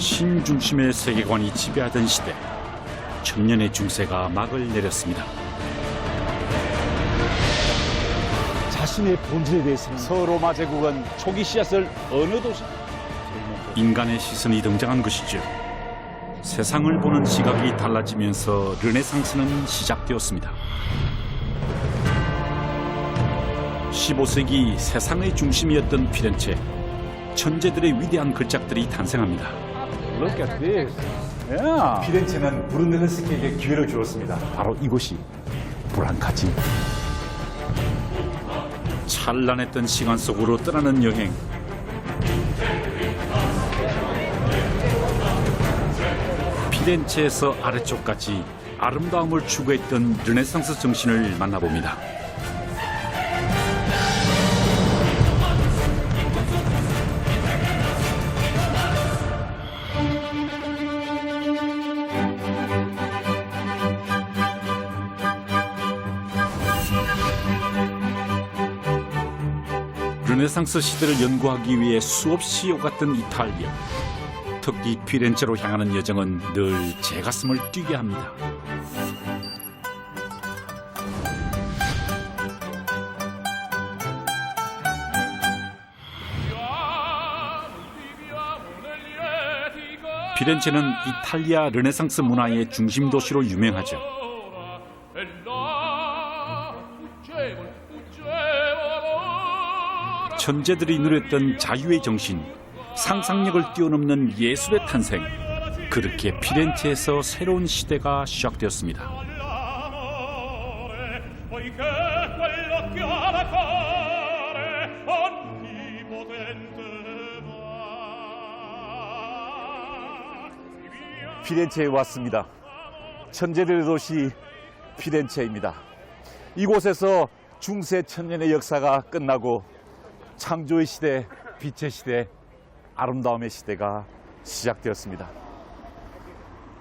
신중심의 세계관이 지배하던 시대, 천년의 중세가 막을 내렸습니다. 자신의 본질에 대해서는 서로마 제국은 초기 씨앗을 어느 도시 인간의 시선이 등장한 것이죠. 세상을 보는 시각이 달라지면서 르네상스는 시작되었습니다. 15세기 세상의 중심이었던 피렌체, 천재들의 위대한 걸작들이 탄생합니다. Look at this. Yeah. 피렌체는 브룬델레스키에게 기회를 주었습니다. 바로 이곳이 브랑카지. 찬란했던 시간 속으로 떠나는 여행. 피렌체에서 아래쪽까지 아름다움을 추구했던 르네상스 정신을 만나봅니다. 르네상스 시대를 연구하기 위해 수없이 오갔던 이탈리아. 특히 피렌체로 향하는 여정은 늘 제 가슴을 뛰게 합니다. 피렌체는 이탈리아 르네상스 문화의 중심 도시로 유명하죠. 천재들이 누렸던 자유의 정신, 상상력을 뛰어넘는 예술의 탄생. 그렇게 피렌체에서 새로운 시대가 시작되었습니다. 피렌체에 왔습니다. 천재들의 도시 피렌체입니다. 이곳에서 중세 천년의 역사가 끝나고 창조의 시대, 빛의 시대, 아름다움의 시대가 시작되었습니다.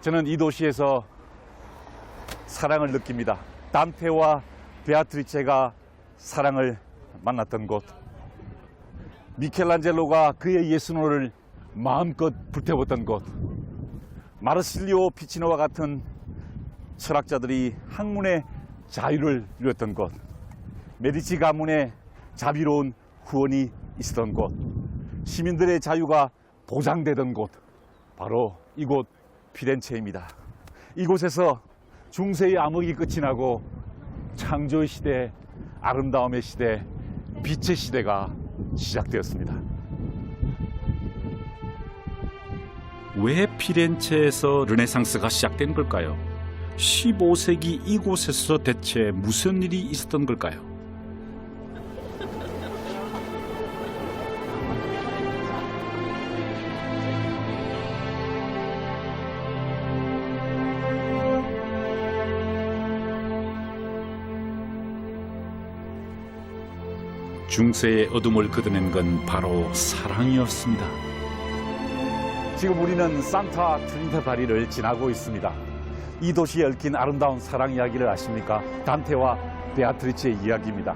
저는 이 도시에서 사랑을 느낍니다. 단테와 베아트리체가 사랑을 만났던 곳, 미켈란젤로가 그의 예술을 마음껏 불태웠던 곳, 마르실리오 피치노와 같은 철학자들이 학문의 자유를 누렸던 곳, 메디치 가문의 자비로운 후원이 있었던 곳, 시민들의 자유가 보장되던 곳, 바로 이곳 피렌체입니다. 이곳에서 중세의 암흑이 끝이 나고 창조의 시대, 아름다움의 시대, 빛의 시대가 시작되었습니다. 왜 피렌체에서 르네상스가 시작된 걸까요? 15세기 이곳에서 대체 무슨 일이 있었던 걸까요? 중세의 어둠을 걷어낸 건 바로 사랑이었습니다. 지금 우리는 산타 트리니타 다리를 지나고 있습니다. 이 도시에 얽힌 아름다운 사랑 이야기를 아십니까? 단테와 베아트리체의 이야기입니다.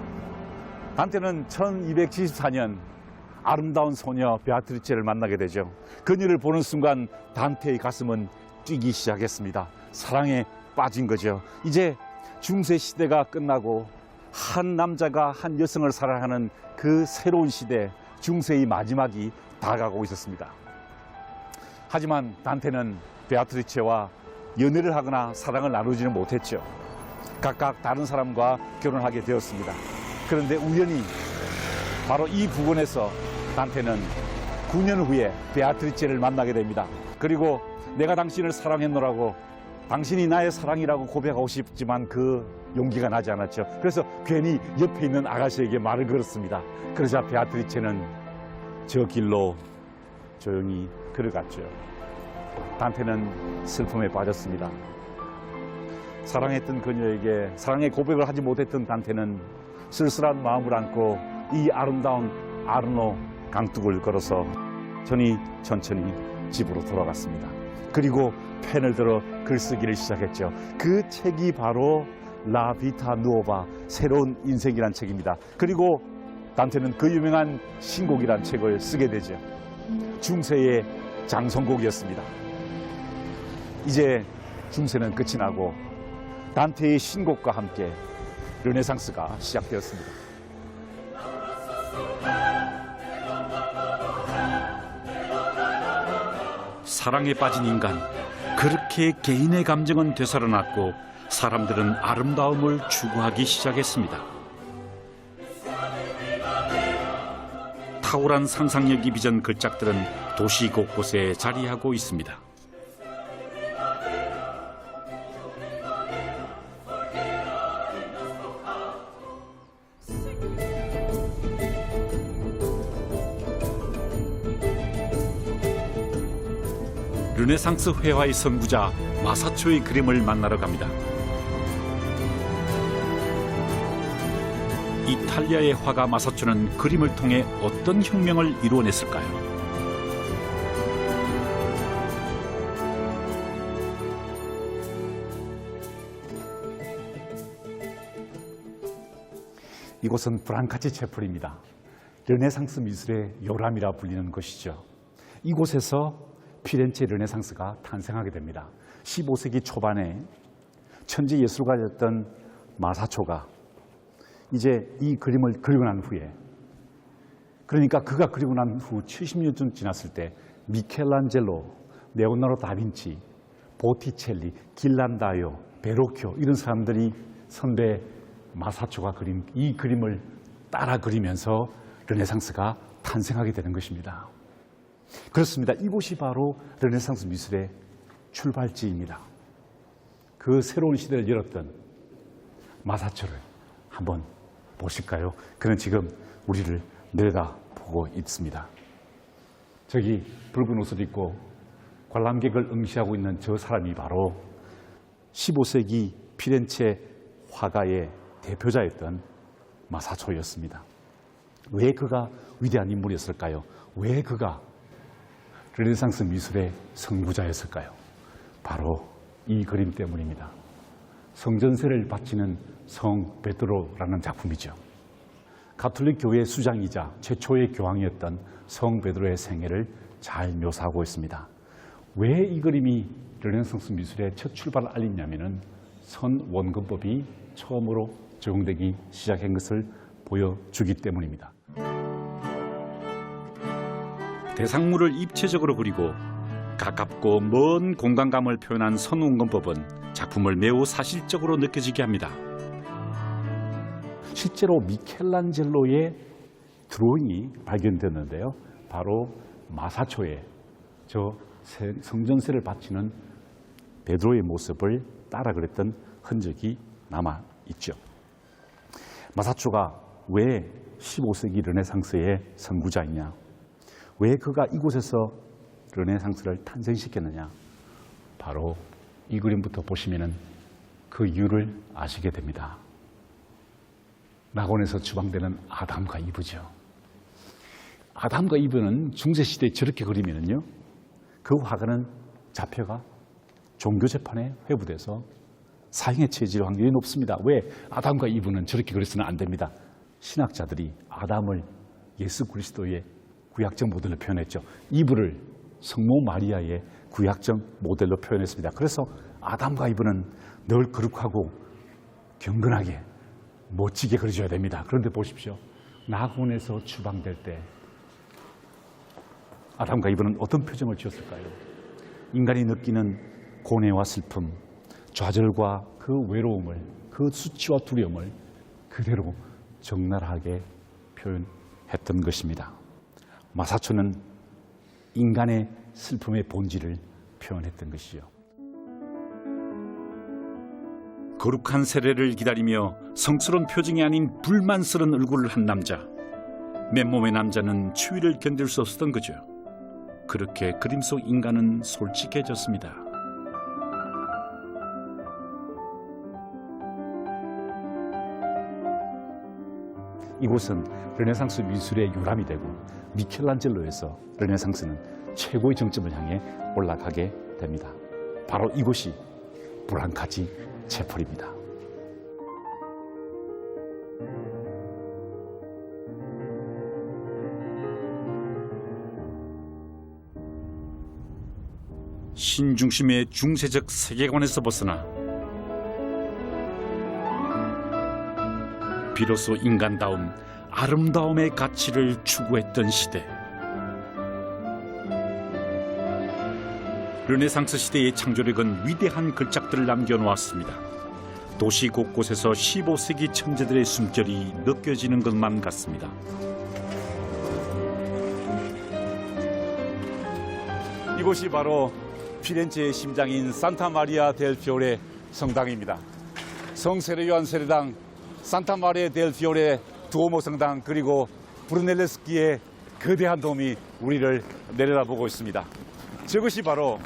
단테는 1274년 아름다운 소녀 베아트리체를 만나게 되죠. 그녀를 보는 순간 단테의 가슴은 뛰기 시작했습니다. 사랑에 빠진 거죠. 이제 중세 시대가 끝나고 한 남자가 한 여성을 사랑하는 그 새로운 시대, 중세의 마지막이 다가가고 있었습니다. 하지만 단테는 베아트리체와 연애를 하거나 사랑을 나누지는 못했죠. 각각 다른 사람과 결혼하게 되었습니다. 그런데 우연히 바로 이 부근에서 단테는 9년 후에 베아트리체를 만나게 됩니다. 그리고 내가 당신을 사랑했노라고, 당신이 나의 사랑이라고 고백하고 싶지만 그 용기가 나지 않았죠. 그래서 괜히 옆에 있는 아가씨에게 말을 걸었습니다. 그러자 베아트리체는 저 길로 조용히 걸어갔죠. 단테는 슬픔에 빠졌습니다. 사랑했던 그녀에게 사랑의 고백을 하지 못했던 단테는 쓸쓸한 마음을 안고 이 아름다운 아르노 강둑을 걸어서 천천히 집으로 돌아갔습니다. 그리고 펜을 들어 글쓰기를 시작했죠. 그 책이 바로 라 비타 누오바, 새로운 인생이란 책입니다. 그리고 단테는 그 유명한 신곡이란 책을 쓰게 되죠. 중세의 장성곡이었습니다. 이제 중세는 끝이 나고 단테의 신곡과 함께 르네상스가 시작되었습니다. 사랑에 빠진 인간, 그렇게 개인의 감정은 되살아났고 사람들은 아름다움을 추구하기 시작했습니다. 탁월한 상상력이 빚은 걸작들은 도시 곳곳에 자리하고 있습니다. 르네상스 회화의 선구자 마사초의 그림을 만나러 갑니다. 이탈리아의 화가 마사초는 그림을 통해 어떤 혁명을 이루어냈을까요? 이곳은 브랑카치 채플입니다. 르네상스 미술의 요람이라 불리는 곳이죠. 이곳에서 피렌체 르네상스가 탄생하게 됩니다. 15세기 초반에 천재 예술가였던 마사초가 이제 이 그림을 그리고 난 후에, 그러니까 그가 그리고 난 후 70년쯤 지났을 때 미켈란젤로, 레오나르도 다빈치, 보티첼리, 길란다요, 베로큐 이런 사람들이 선배 마사초가 그린 이 그림을 따라 그리면서 르네상스가 탄생하게 되는 것입니다. 그렇습니다. 이곳이 바로 르네상스 미술의 출발지입니다. 그 새로운 시대를 열었던 마사초를 한번 보실까요? 그는 지금 우리를 내려다보고 있습니다. 저기 붉은 옷을 입고 관람객을 응시하고 있는 저 사람이 바로 15세기 피렌체 화가의 대표자였던 마사초였습니다. 왜 그가 위대한 인물이었을까요? 왜 그가 르네상스 미술의 선구자였을까요? 바로 이 그림 때문입니다. 성전세를 바치는 성 베드로라는 작품이죠. 가톨릭 교회 수장이자 최초의 교황이었던 성 베드로의 생애를 잘 묘사하고 있습니다. 왜 이 그림이 르네상스 미술의 첫 출발을 알리냐면은 선 원근법이 처음으로 적용되기 시작한 것을 보여주기 때문입니다. 대상물을 입체적으로 그리고 가깝고 먼 공간감을 표현한 선원근법은 작품을 매우 사실적으로 느껴지게 합니다. 실제로 미켈란젤로의 드로잉이 발견됐는데요. 바로 마사초의 저 성전세를 바치는 베드로의 모습을 따라 그렸던 흔적이 남아있죠. 마사초가 왜 15세기 르네상스의 선구자이냐? 왜 그가 이곳에서 르네상스를 탄생시켰느냐? 바로 이 그림부터 보시면 그 이유를 아시게 됩니다. 낙원에서 추방되는 아담과 이브죠. 아담과 이브는 중세시대에 저렇게 그리면요, 그 화가는 잡혀가 종교재판에 회부돼서 사형에 처해질 확률이 높습니다. 왜? 아담과 이브는 저렇게 그려서는 안 됩니다. 신학자들이 아담을 예수 그리스도의 구약적 모델로 표현했죠. 이브를 성모 마리아의 구약적 모델로 표현했습니다. 그래서 아담과 이브는 늘 거룩하고 경건하게 멋지게 그려줘야 됩니다. 그런데 보십시오. 낙원에서 추방될 때 아담과 이브는 어떤 표정을 지었을까요? 인간이 느끼는 고뇌와 슬픔, 좌절과 그 외로움을, 그 수치와 두려움을 그대로 적나라하게 표현했던 것입니다. 마사초는 인간의 슬픔의 본질을 표현했던 것이죠. 거룩한 세례를 기다리며 성스러운 표정이 아닌 불만스러운 얼굴을 한 남자. 맨몸의 남자는 추위를 견딜 수 없었던 거죠. 그렇게 그림 속 인간은 솔직해졌습니다. 이곳은 르네상스 미술의 요람이 되고 미켈란젤로에서 르네상스는 최고의 정점을 향해 올라가게 됩니다. 바로 이곳이 브랑카치 채플입니다. 신중심의 중세적 세계관에서 벗어나 비로소 인간다움, 아름다움의 가치를 추구했던 시대. 르네상스 시대의 창조력은 위대한 걸작들을 남겨놓았습니다. 도시 곳곳에서 15세기 천재들의 숨결이 느껴지는 것만 같습니다. 이곳이 바로 피렌체의 심장인 산타 마리아 델 피오레 성당입니다. 성세례 요한 세례당, 산타 마리아 델 피오레 두오모 성당, 그리고 브루넬레스키의 거대한 돔이 우리를 내려다보고 있습니다. 저것이 바로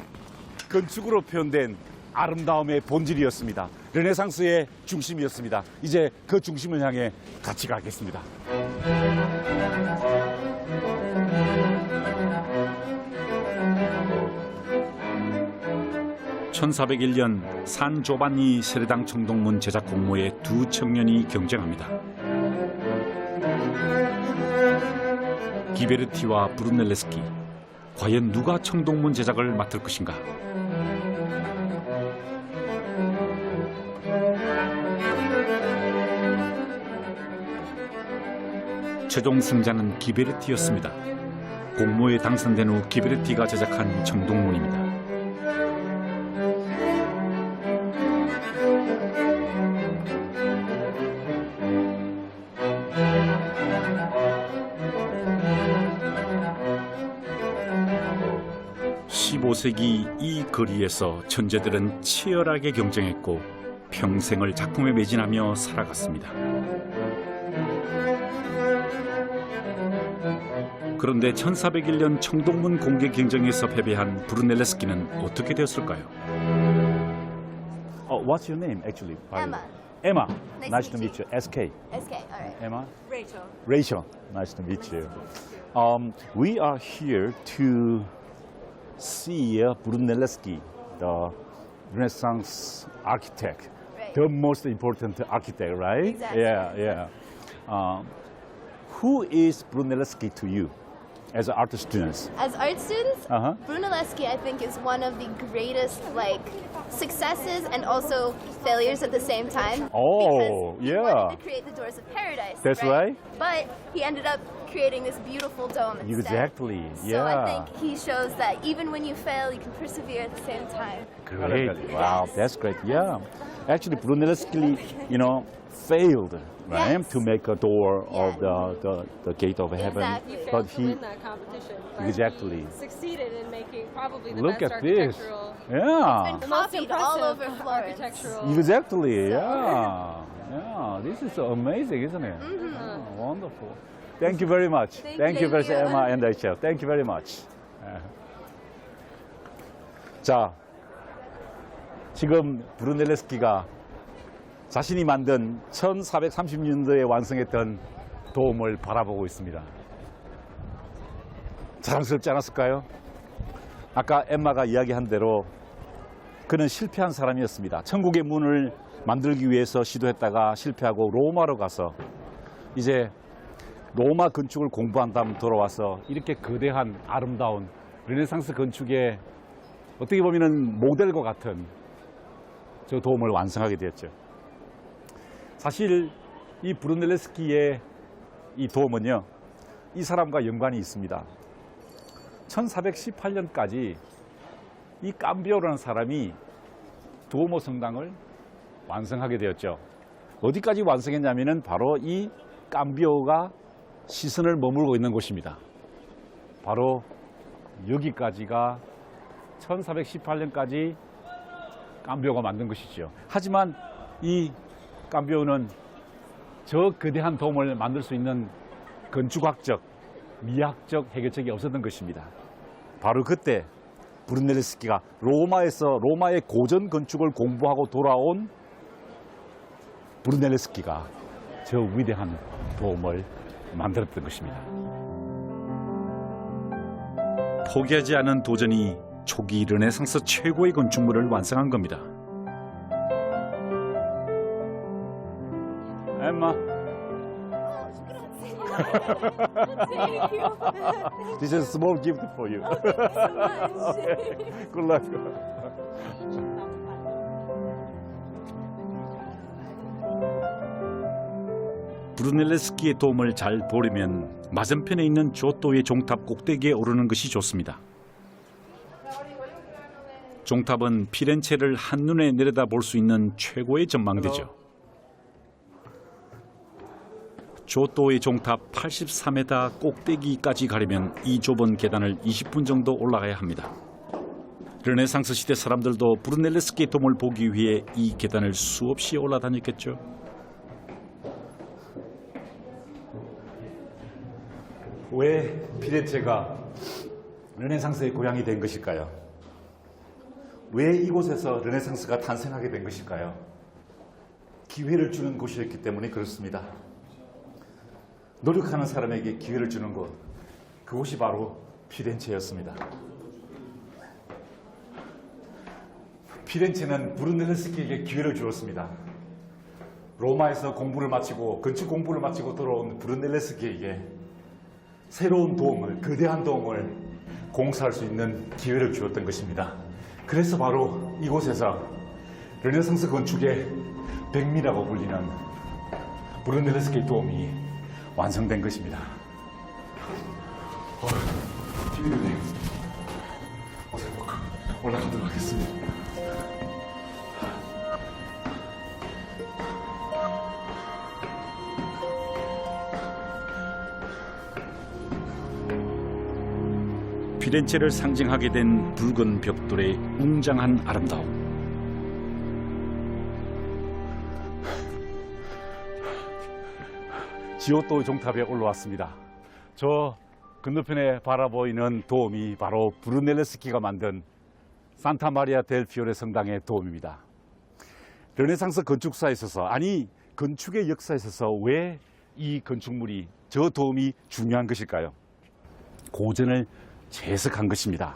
건축으로 표현된 아름다움의 본질이었습니다. 르네상스의 중심이었습니다. 이제 그 중심을 향해 같이 가겠습니다. (1401년) 산 조반니 세례당 청동문 제작 공모에 두 청년이 경쟁합니다. 기베르티와 브루넬레스키. 과연 누가 청동문 제작을 맡을 것인가? 최종 승자는 기베르티였습니다. 공모에 당선된 후 기베르티가 제작한 청동문입니다. (15세기) 이 거리에서 천재들은 치열하게 경쟁했고 평생을 작품에 매진하며 살아갔습니다. 그런데 1401년 청동문 공개 경쟁에서 패배한 브루넬레스키는 어떻게 되었을까요? What's your name actually? Emma. Emma. Nice Nice to to meet you. SK. SK, all right. Emma. Rachel. Rachel. Nice to meet you. We are here to see Brunelleschi, the Renaissance architect, Right. the most important architect, right? Exactly. Yeah. Who is Brunelleschi to you as art students? As art students, Uh-huh. Brunelleschi, I think, is one of the greatest, successes and also failures at the same time. Oh, because he yeah. wanted to create the Doors of Paradise. That's right. But he ended up creating this beautiful dome instead. Exactly. So I Yeah. think he shows that even when you fail, you can persevere at the same time. Great. Wow, that's great. Yeah. Actually, Brunelleschi, failed, right, Yes. to make a door of Yeah. the gate of heaven. Exactly. He But failed to win that competition. But Exactly. he succeeded in making probably the Look best at this. architectural. Yeah. The most Copied all impressive over Florence. architectural. Exactly. Yeah. This is amazing, isn't it? Wonderful. Thank you very much. Thank you very much, you. Emma and Rachel. Thank you very much. 자, 지금 브루넬레스키가 자신이 만든 1430년도에 완성했던 도움을 바라보고 있습니다. 자랑스럽지 않았을까요? 아까 엠마가 이야기한 대로 그는 실패한 사람이었습니다. 천국의 문을 만들기 위해서 시도했다가 실패하고 로마로 가서 이제 로마 건축을 공부한 다음 돌아와서 이렇게 거대한 아름다운 르네상스 건축의 어떻게 보면 모델과 같은 저 도움을 완성하게 되었죠. 사실 이 브루넬레스키의 이 도움은요, 이 사람과 연관이 있습니다. 1418년까지 이 깜비오라는 사람이 두오모 성당을 완성하게 되었죠. 어디까지 완성했냐면은 바로 이 깜비오가 시선을 머물고 있는 곳입니다. 바로 여기까지가 1418년까지 깜비오가 만든 것이죠. 하지만 이 깜비오는 저 거대한 돔을 만들 수 있는 건축학적, 미학적 해결책이 없었던 것입니다. 바로 그때 브루넬레스키가 로마의 고전 건축을 공부하고 돌아온 브루넬레스키가 저 위대한 돔을 만들었던 것입니다. 포기하지 않은 도전이 초기 르네상스 최고의 건축물을 완성한 겁니다. 엠마. Thank you. This is a small gift for you. Okay. Good luck. 브루넬레스키의 도움을 잘 보려면 맞은편에 있는 조또의 종탑 꼭대기에 오르는 것이 좋습니다. 종탑은 피렌체를 한눈에 내려다볼 수 있는 최고의 전망대죠. 조또의 종탑 83m 꼭대기까지 가려면 이 좁은 계단을 20분 정도 올라가야 합니다. 르네상스 시대 사람들도 브루넬레스키의 돔을 보기 위해 이 계단을 수없이 올라다녔겠죠. 왜 피렌체가 르네상스의 고향이 된 것일까요? 왜 이곳에서 르네상스가 탄생하게 된 것일까요? 기회를 주는 곳이었기 때문에 그렇습니다. 노력하는 사람에게 기회를 주는 곳, 그곳이 바로 피렌체였습니다. 피렌체는 브루넬레스키에게 기회를 주었습니다. 로마에서 공부를 마치고 건축 공부를 마치고 돌아온 브루넬레스키에게 새로운 도움을, 거대한 도움을 공사할 수 있는 기회를 주었던 것입니다. 그래서 바로 이곳에서 르네상스 건축의 백미라고 불리는 브루넬레스키의 도움이 완성된 것입니다. 피디님, 어서 올라가도록 하겠습니다. 피렌체를 상징하게 된 붉은 벽돌의 웅장한 아름다움. 지오토 종탑에 올라왔습니다. 저 건너편에 바라보이는 도움이 바로 브루넬레스키가 만든 산타 마리아 델 피오레 성당의 도움입니다. 르네상스 건축사에 있어서, 아니 건축의 역사에 있어서 왜 이 건축물이, 저 도움이 중요한 것일까요? 고전을 재해석한 것입니다.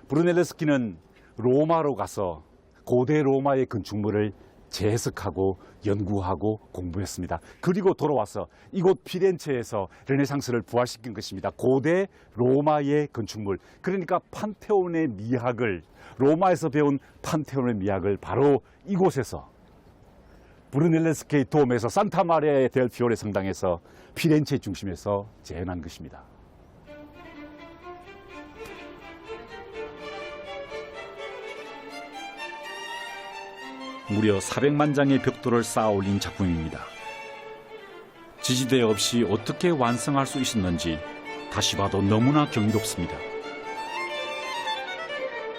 브루넬레스키는 로마로 가서 고대 로마의 건축물을 재해석하고 연구하고 공부했습니다. 그리고 돌아와서 이곳 피렌체에서 르네상스를 부활시킨 것입니다. 고대 로마의 건축물, 그러니까 판테온의 미학을, 로마에서 배운 판테온의 미학을 바로 이곳에서 브루넬레스키의 도움에서 산타 마리아 델 피오레 성당에서 피렌체 중심에서 재현한 것입니다. 무려 400만 장의 벽돌을 쌓아 올린 작품입니다. 지지대 없이 어떻게 완성할 수 있었는지 다시 봐도 너무나 경이롭습니다.